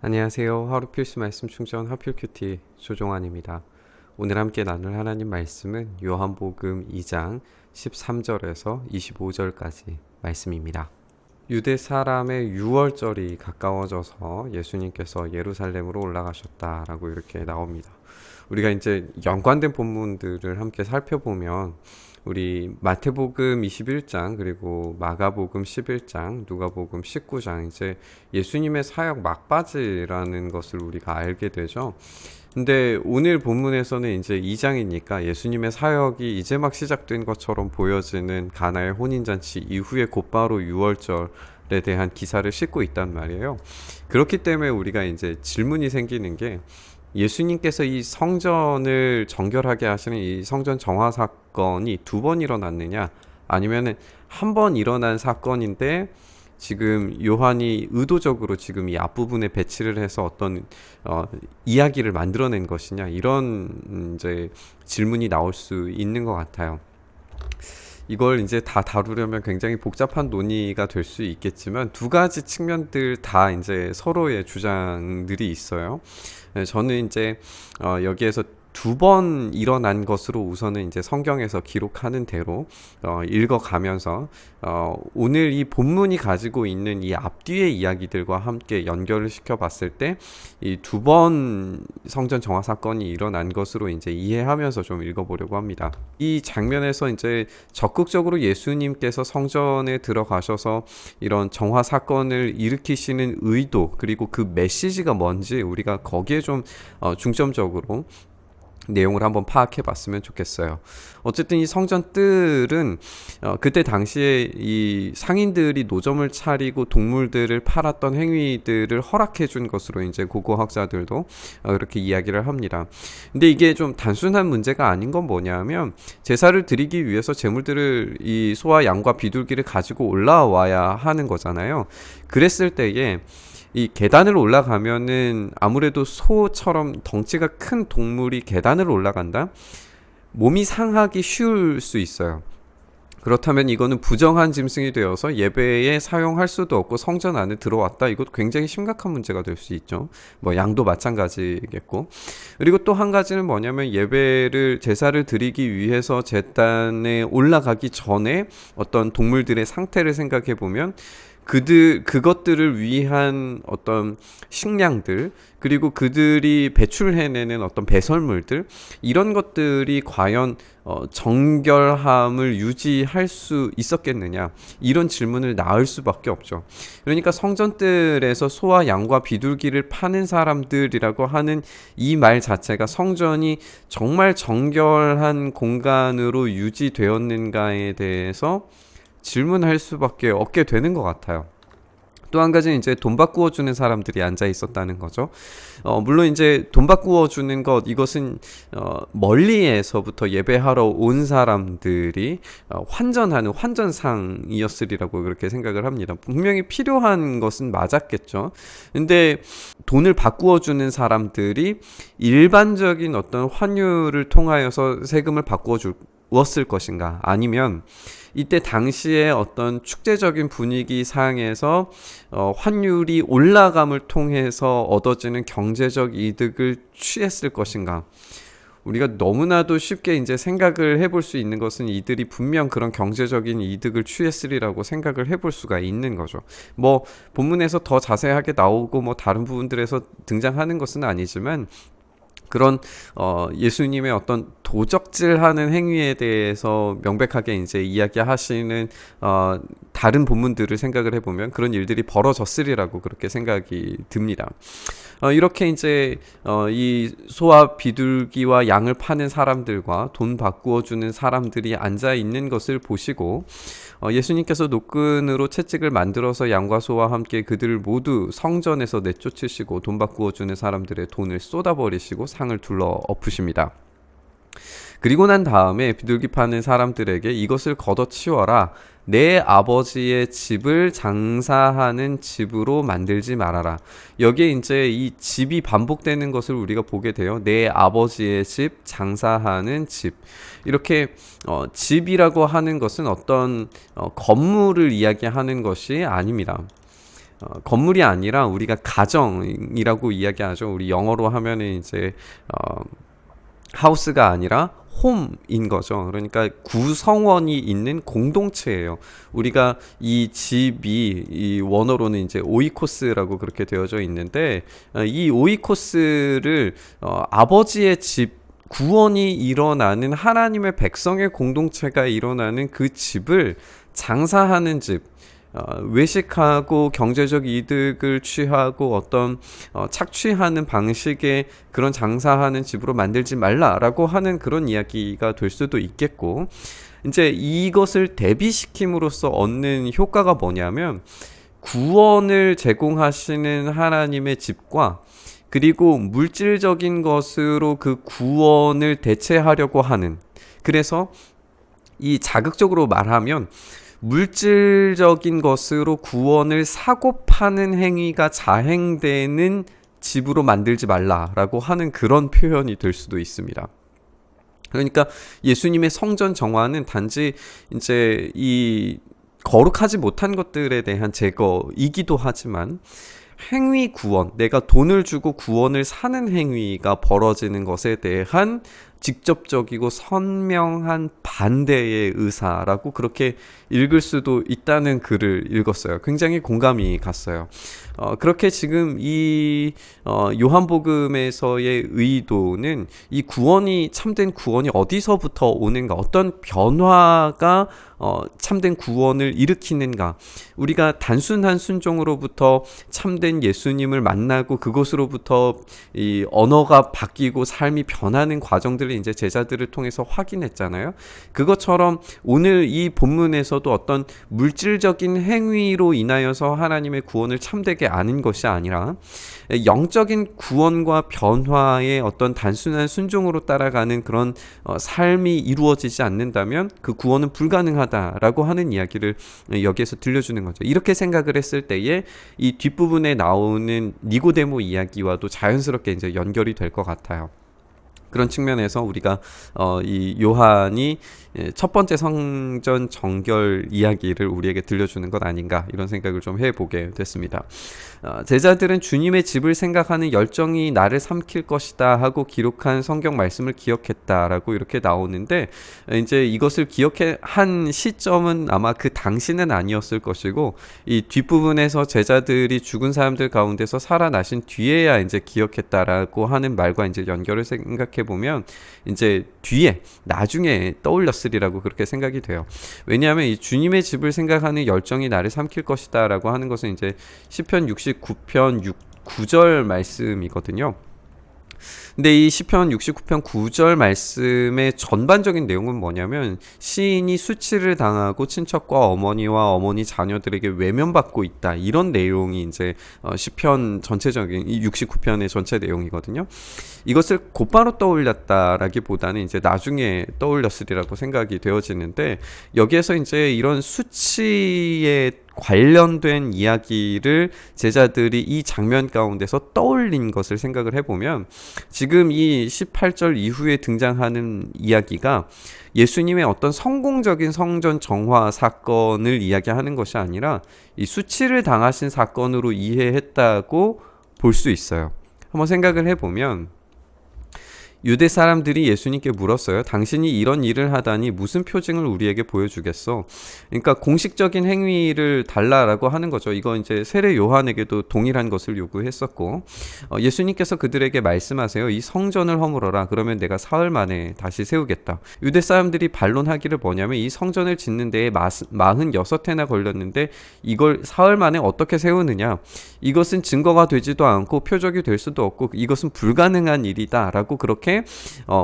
안녕하세요. 하루 필수 말씀 충전 하필큐티 조종환입니다. 오늘 함께 나눌 하나님 말씀은 요한복음 2장 13절에서 25절까지 말씀입니다. 유대 사람의 유월절이 가까워져서 예수님께서 예루살렘으로 올라가셨다라고 이렇게 나옵니다. 우리가 이제 연관된 본문들을 함께 살펴보면 우리 마태복음 21장 그리고 마가복음 11장 누가복음 19장 이제 예수님의 사역 막바지라는 것을 우리가 알게 되죠. 근데 오늘 본문에서는 이제 2장이니까 예수님의 사역이 이제 막 시작된 것처럼 보여지는 가나의 혼인잔치 이후에 곧바로 유월절에 대한 기사를 싣고 있단 말이에요. 그렇기 때문에 우리가 이제 질문이 생기는 게 예수님께서 이 성전을 정결하게 하시는 이 성전 정화 사건이 두 번 일어났느냐 아니면 한 번 일어난 사건인데 지금 요한이 의도적으로 지금 이 앞부분에 배치를 해서 어떤 이야기를 만들어낸 것이냐 이런 이제 질문이 나올 수 있는 것 같아요. 이걸 이제 다 다루려면 굉장히 복잡한 논의가 될 수 있겠지만 두 가지 측면들 다 이제 서로의 주장들이 있어요. 저는 이제 여기에서 두 번 일어난 것으로 우선은 이제 성경에서 기록하는 대로 읽어가면서 오늘 이 본문이 가지고 있는 이 앞뒤의 이야기들과 함께 연결을 시켜봤을 때 이 두 번 성전 정화 사건이 일어난 것으로 이제 이해하면서 좀 읽어보려고 합니다. 이 장면에서 이제 적극적으로 예수님께서 성전에 들어가셔서 이런 정화 사건을 일으키시는 의도 그리고 그 메시지가 뭔지 우리가 거기에 좀 중점적으로 내용을 한번 파악해 봤으면 좋겠어요. 어쨌든 이 성전 뜰은 그때 당시에 이 상인들이 노점을 차리고 동물들을 팔았던 행위들을 허락해 준 것으로 이제 고고학자들도 그렇게 이야기를 합니다. 근데 이게 좀 단순한 문제가 아닌 건 뭐냐면 제사를 드리기 위해서 제물들을 이 소와 양과 비둘기를 가지고 올라와야 하는 거잖아요. 그랬을 때에 이 계단을 올라가면은 아무래도 소처럼 덩치가 큰 동물이 계단을 올라간다? 몸이 상하기 쉬울 수 있어요. 그렇다면 이거는 부정한 짐승이 되어서 예배에 사용할 수도 없고 성전 안에 들어왔다. 이것도 굉장히 심각한 문제가 될 수 있죠. 뭐 양도 마찬가지겠고. 그리고 또 한 가지는 뭐냐면 예배를 제사를 드리기 위해서 제단에 올라가기 전에 어떤 동물들의 상태를 생각해 보면 그것들을 위한 어떤 식량들 그리고 그들이 배출해내는 어떤 배설물들 이런 것들이 과연 정결함을 유지할 수 있었겠느냐 이런 질문을 낳을 수밖에 없죠. 그러니까 성전뜰에서 소와 양과 비둘기를 파는 사람들이라고 하는 이 말 자체가 성전이 정말 정결한 공간으로 유지되었는가에 대해서 질문할 수밖에 없게 되는 것 같아요. 또 한 가지는 이제 돈 바꾸어 주는 사람들이 앉아 있었다는 거죠. 물론 이제 돈 바꾸어 주는 것 이것은 멀리에서부터 예배하러 온 사람들이 환전하는 환전상이었으리라고 그렇게 생각을 합니다. 분명히 필요한 것은 맞았겠죠. 근데 돈을 바꾸어 주는 사람들이 일반적인 어떤 환율을 통하여서 세금을 바꾸어 주었을 것인가 아니면 이때 당시에 어떤 축제적인 분위기 상에서 환율이 올라감을 통해서 얻어지는 경제적 이득을 취했을 것인가. 우리가 너무나도 쉽게 이제 생각을 해볼 수 있는 것은 이들이 분명 그런 경제적인 이득을 취했으리라고 생각을 해볼 수가 있는 거죠. 뭐 본문에서 더 자세하게 나오고 뭐 다른 부분들에서 등장하는 것은 아니지만 그런 예수님의 어떤 도적질하는 행위에 대해서 명백하게 이제 이야기하시는 다른 본문들을 생각을 해보면 그런 일들이 벌어졌으리라고 그렇게 생각이 듭니다. 이렇게 이제 이 소와 비둘기와 양을 파는 사람들과 돈 바꾸어 주는 사람들이 앉아 있는 것을 보시고 예수님께서 노끈으로 채찍을 만들어서 양과 소와 함께 그들을 모두 성전에서 내쫓으시고 돈 바꾸어 주는 사람들의 돈을 쏟아버리시고 상을 둘러 엎으십니다. 그리고 난 다음에 비둘기 파는 사람들에게 이것을 걷어치워라. 내 아버지의 집을 장사하는 집으로 만들지 말아라. 여기에 이제 이 집이 반복되는 것을 우리가 보게 돼요. 내 아버지의 집, 장사하는 집. 이렇게 집이라고 하는 것은 어떤 건물을 이야기하는 것이 아닙니다. 건물이 아니라 우리가 가정이라고 이야기하죠. 우리 영어로 하면은 이제 하우스가 아니라 홈인 거죠. 그러니까 구성원이 있는 공동체예요. 우리가 이 집이 이 원어로는 이제 오이코스라고 그렇게 되어져 있는데 이 오이코스를 아버지의 집 구원이 일어나는 하나님의 백성의 공동체가 일어나는 그 집을 장사하는 집, 외식하고 경제적 이득을 취하고 어떤 착취하는 방식의 그런 장사하는 집으로 만들지 말라라고 하는 그런 이야기가 될 수도 있겠고, 이제 이것을 대비시킴으로써 얻는 효과가 뭐냐면 구원을 제공하시는 하나님의 집과 그리고 물질적인 것으로 그 구원을 대체하려고 하는, 그래서 이 자극적으로 말하면 물질적인 것으로 구원을 사고 파는 행위가 자행되는 집으로 만들지 말라라고 하는 그런 표현이 될 수도 있습니다. 그러니까 예수님의 성전 정화는 단지 이제 이 거룩하지 못한 것들에 대한 제거이기도 하지만 행위 구원, 내가 돈을 주고 구원을 사는 행위가 벌어지는 것에 대한 직접적이고 선명한 반대의 의사라고 그렇게 읽을 수도 있다는 글을 읽었어요. 굉장히 공감이 갔어요. 그렇게 지금 이 요한복음에서의 의도는 이 구원이, 참된 구원이 어디서부터 오는가, 어떤 변화가 참된 구원을 일으키는가, 우리가 단순한 순종으로부터 참된 예수님을 만나고 그것으로부터 이 언어가 바뀌고 삶이 변하는 과정들을 이제 제자들을 통해서 확인했잖아요. 그것처럼 오늘 이 본문에서도 어떤 물질적인 행위로 인하여서 하나님의 구원을 참되게 아는 것이 아니라 영적인 구원과 변화의 어떤 단순한 순종으로 따라가는 그런 삶이 이루어지지 않는다면 그 구원은 불가능하다라고 하는 이야기를 여기에서 들려주는 거죠. 이렇게 생각을 했을 때에 이 뒷부분에 나오는 니고데모 이야기와도 자연스럽게 이제 연결이 될 것 같아요. 그런 측면에서 우리가 이 요한이 첫 번째 성전 정결 이야기를 우리에게 들려주는 것 아닌가, 이런 생각을 좀 해보게 됐습니다. 제자들은 주님의 집을 생각하는 열정이 나를 삼킬 것이다 하고 기록한 성경 말씀을 기억했다라고 이렇게 나오는데, 이제 이것을 기억한 시점은 아마 그 당시는 아니었을 것이고, 이 뒷부분에서 제자들이 죽은 사람들 가운데서 살아나신 뒤에야 이제 기억했다라고 하는 말과 이제 연결을 생각해 보면 이제 뒤에 나중에 떠올렸으리라고 그렇게 생각이 돼요. 왜냐하면 이 주님의 집을 생각하는 열정이 나를 삼킬 것이다라고 하는 것은 이제 시편 69편 9절 말씀이거든요. 근데 이 시편 69편 9절 말씀의 전반적인 내용은 뭐냐면 시인이 수치를 당하고 친척과 어머니와 어머니 자녀들에게 외면받고 있다, 이런 내용이 이제 시편 전체적인 이 69편의 전체 내용이거든요. 이것을 곧바로 떠올렸다라기보다는 이제 나중에 떠올렸으리라고 생각이 되어지는데, 여기에서 이제 이런 수치에 관련된 이야기를 제자들이 이 장면 가운데서 떠올린 것을 생각을 해보면, 지금 이 18절 이후에 등장하는 이야기가 예수님의 어떤 성공적인 성전 정화 사건을 이야기하는 것이 아니라 이 수치를 당하신 사건으로 이해했다고 볼 수 있어요. 한번 생각을 해보면, 유대 사람들이 예수님께 물었어요. 당신이 이런 일을 하다니 무슨 표징을 우리에게 보여주겠어? 그러니까 공식적인 행위를 달라라고 하는 거죠. 이거 이제 세례 요한에게도 동일한 것을 요구했었고, 예수님께서 그들에게 말씀하세요. 이 성전을 허물어라. 그러면 내가 사흘 만에 다시 세우겠다. 유대 사람들이 반론하기를 뭐냐면, 이 성전을 짓는 데에 46해나 걸렸는데 이걸 사흘 만에 어떻게 세우느냐? 이것은 증거가 되지도 않고 표적이 될 수도 없고 이것은 불가능한 일이다 라고 그렇게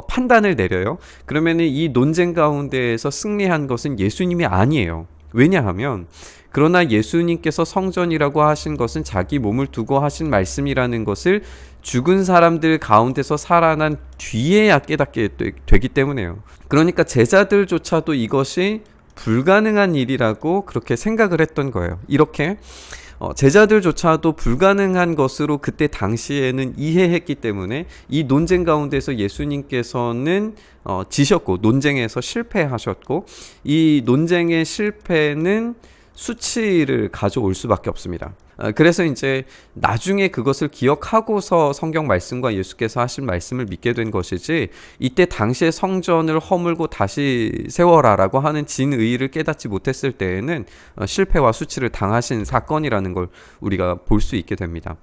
판단을 내려요. 그러면 이 논쟁 가운데에서 승리한 것은 예수님이 아니에요. 왜냐하면 그러나 예수님께서 성전이라고 하신 것은 자기 몸을 두고 하신 말씀이라는 것을 죽은 사람들 가운데서 살아난 뒤에야 깨닫게 되기 때문에요. 그러니까 제자들조차도 이것이 불가능한 일이라고 그렇게 생각을 했던 거예요. 이렇게 제자들조차도 불가능한 것으로 그때 당시에는 이해했기 때문에 이 논쟁 가운데서 예수님께서는 지셨고 논쟁에서 실패하셨고, 이 논쟁의 실패는 수치를 가져올 수밖에 없습니다. 그래서 이제 나중에 그것을 기억하고서 성경 말씀과 예수께서 하신 말씀을 믿게 된 것이지, 이때 당시에 성전을 허물고 다시 세워라라고 하는 진의를 깨닫지 못했을 때에는 실패와 수치를 당하신 사건이라는 걸 우리가 볼 수 있게 됩니다.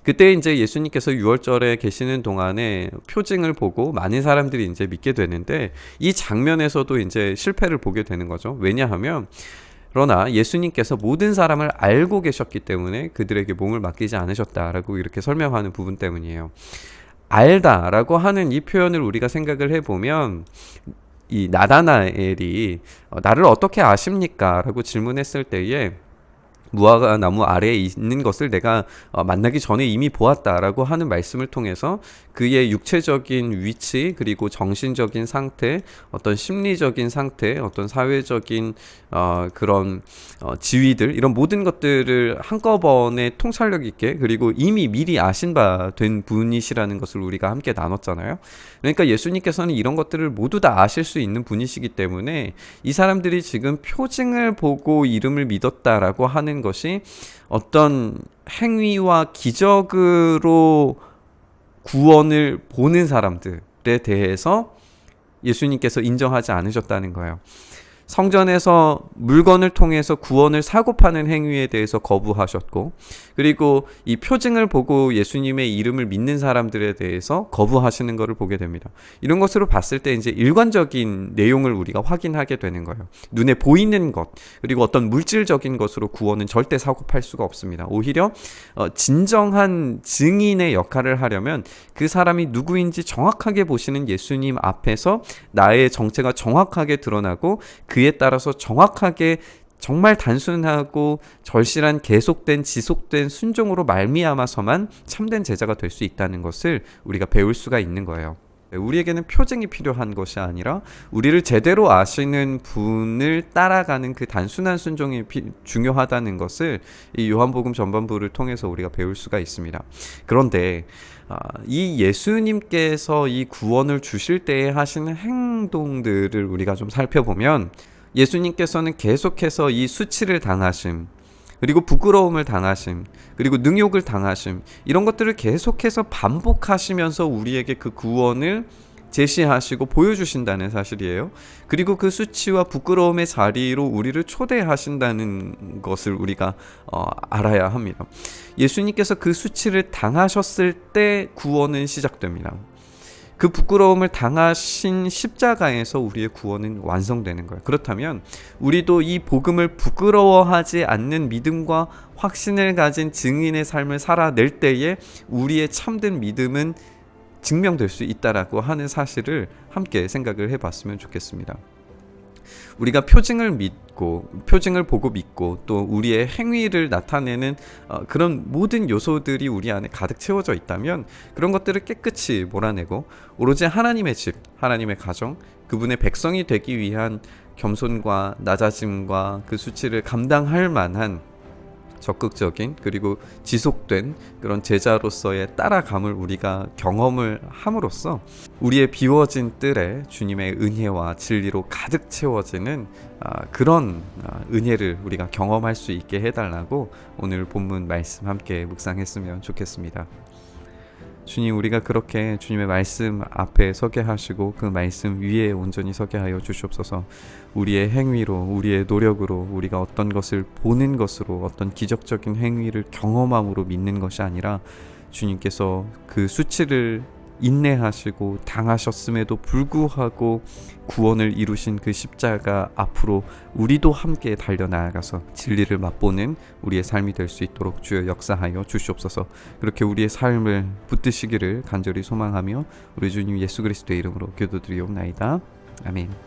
그때 이제 예수님께서 유월절에 계시는 동안에 표징을 보고 많은 사람들이 이제 믿게 되는데, 이 장면에서도 이제 실패를 보게 되는 거죠. 왜냐하면 그러나 예수님께서 모든 사람을 알고 계셨기 때문에 그들에게 몸을 맡기지 않으셨다라고 이렇게 설명하는 부분 때문이에요. 알다라고 하는 이 표현을 우리가 생각을 해보면, 이 나다나엘이 나를 어떻게 아십니까? 라고 질문했을 때에 무화과 나무 아래에 있는 것을 내가 만나기 전에 이미 보았다라고 하는 말씀을 통해서 그의 육체적인 위치, 그리고 정신적인 상태, 어떤 심리적인 상태, 어떤 사회적인 그런 지위들, 이런 모든 것들을 한꺼번에 통찰력 있게, 그리고 이미 미리 아신 바 된 분이시라는 것을 우리가 함께 나눴잖아요. 그러니까 예수님께서는 이런 것들을 모두 다 아실 수 있는 분이시기 때문에 이 사람들이 지금 표징을 보고 이름을 믿었다라고 하는 것이 어떤 행위와 기적으로 구원을 보는 사람들에 대해서 예수님께서 인정하지 않으셨다는 거예요. 성전에서 물건을 통해서 구원을 사고 파는 행위에 대해서 거부하셨고, 그리고 이 표징을 보고 예수님의 이름을 믿는 사람들에 대해서 거부하시는 것을 보게 됩니다. 이런 것으로 봤을 때 이제 일관적인 내용을 우리가 확인하게 되는 거예요. 눈에 보이는 것, 그리고 어떤 물질적인 것으로 구원은 절대 사고 팔 수가 없습니다. 오히려 진정한 증인의 역할을 하려면 그 사람이 누구인지 정확하게 보시는 예수님 앞에서 나의 정체가 정확하게 드러나고, 그에 따라서 정확하게 정말 단순하고 절실한 계속된 지속된 순종으로 말미암아서만 참된 제자가 될 수 있다는 것을 우리가 배울 수가 있는 거예요. 우리에게는 표징이 필요한 것이 아니라 우리를 제대로 아시는 분을 따라가는 그 단순한 순종이 중요하다는 것을 이 요한복음 전반부를 통해서 우리가 배울 수가 있습니다. 그런데 이 예수님께서 이 구원을 주실 때에 하시는 행동들을 우리가 좀 살펴보면, 예수님께서는 계속해서 이 수치를 당하심, 그리고 부끄러움을 당하심, 그리고 능욕을 당하심, 이런 것들을 계속해서 반복하시면서 우리에게 그 구원을 제시하시고 보여주신다는 사실이에요. 그리고 그 수치와 부끄러움의 자리로 우리를 초대하신다는 것을 우리가 알아야 합니다. 예수님께서 그 수치를 당하셨을 때 구원은 시작됩니다. 그 부끄러움을 당하신 십자가에서 우리의 구원은 완성되는 거예요. 그렇다면 우리도 이 복음을 부끄러워하지 않는 믿음과 확신을 가진 증인의 삶을 살아낼 때에 우리의 참된 믿음은 증명될 수 있다라고 하는 사실을 함께 생각을 해봤으면 좋겠습니다. 우리가 표징을 보고 믿고 또 우리의 행위를 나타내는 그런 모든 요소들이 우리 안에 가득 채워져 있다면, 그런 것들을 깨끗이 몰아내고 오로지 하나님의 집, 하나님의 가정, 그분의 백성이 되기 위한 겸손과 낮아짐과 그 수치를 감당할 만한 적극적인 그리고 지속된 그런 제자로서의 따라감을 우리가 경험을 함으로써 우리의 비워진 뜰에 주님의 은혜와 진리로 가득 채워지는 그런 은혜를 우리가 경험할 수 있게 해달라고 오늘 본문 말씀 함께 묵상했으면 좋겠습니다. 주님, 우리가 그렇게 주님의 말씀 앞에 서게 하시고 그 말씀 위에 온전히 서게 하여 주시옵소서. 우리의 행위로, 우리의 노력으로, 우리가 어떤 것을 보는 것으로, 어떤 기적적인 행위를 경험함으로 믿는 것이 아니라 주님께서 그 수치를 인내하시고 당하셨음에도 불구하고 구원을 이루신 그 십자가 앞으로 우리도 함께 달려나아가서 진리를 맛보는 우리의 삶이 될 수 있도록 주여 역사하여 주시옵소서. 그렇게 우리의 삶을 붙드시기를 간절히 소망하며 우리 주님 예수 그리스도의 이름으로 기도드리옵나이다. 아멘.